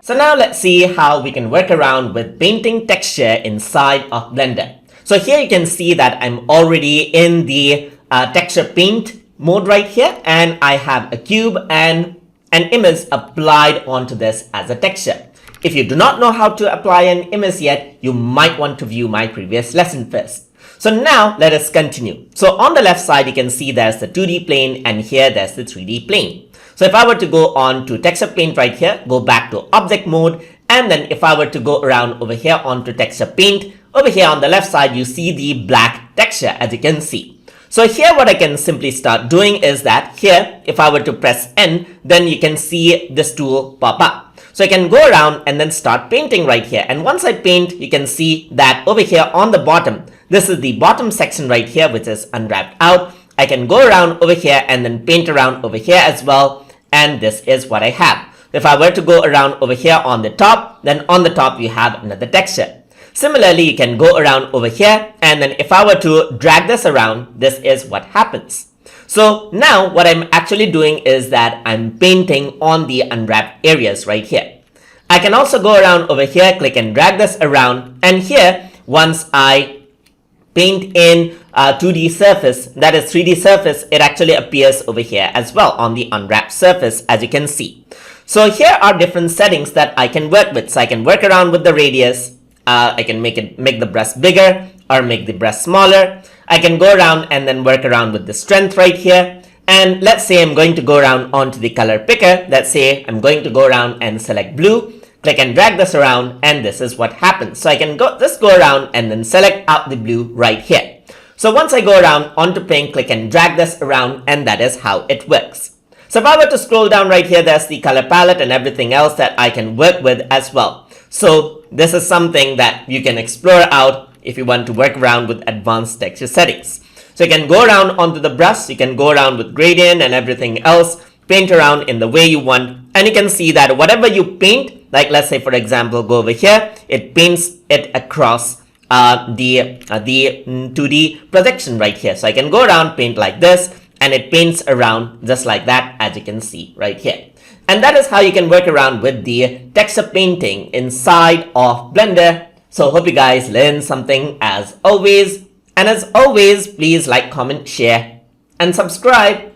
So now let's see how we can work around with painting texture inside of Blender. So here you can see that I'm already in the texture paint mode right here, and I have a cube and an image applied onto this as a texture. If you do not know how to apply an image yet, you might want to view my previous lesson first. So now let us continue. So on the left side, you can see there's the 2D plane, and here there's the 3D plane. So if I were to go on to texture paint right here, go back to object mode, and then if I were to go around over here onto texture paint, over here on the left side, you see the black texture, as you can see. So here what I can simply start doing is that here, if I were to press N, then you can see this tool pop up. So I can go around and then start painting right here. And once I paint, you can see that over here on the bottom, this is the bottom section right here, which is unwrapped out. I can go around over here and then paint around over here as well. And this is what I have. If I were to go around over here on the top, then on the top you have another texture. Similarly, you can go around over here, and then if I were to drag this around, this is what happens. So now what I'm actually doing is that I'm painting on the unwrapped areas right here. I can also go around over here, click and drag this around, and here once I paint in 2D surface, that is 3D surface, it actually appears over here as well on the unwrapped surface, as you can see. So here are different settings that I can work with. So I can work around with the radius. I can make the brush bigger or make the brush smaller. I can go around and then work around with the strength right here. And let's say I'm going to go around onto the color picker. Let's say I'm going to go around and select blue. Click and drag this around, and this is what happens. So I can just go around and then select out the blue right here. So once I go around onto plane, click and drag this around, and that is how it works. So if I were to scroll down right here, there's the color palette and everything else that I can work with as well. So this is something that you can explore out if you want to work around with advanced texture settings. So you can go around onto the brush, you can go around with gradient and everything else, paint around in the way you want, and you can see that whatever you paint, like let's say for example, go over here, it paints it across the 2D projection right here. So I can go around, paint like this, and it paints around just like that, as you can see right here. And that is how you can work around with the texture painting inside of Blender. So hope you guys learned something as always. And as always, please like, comment, share, and subscribe.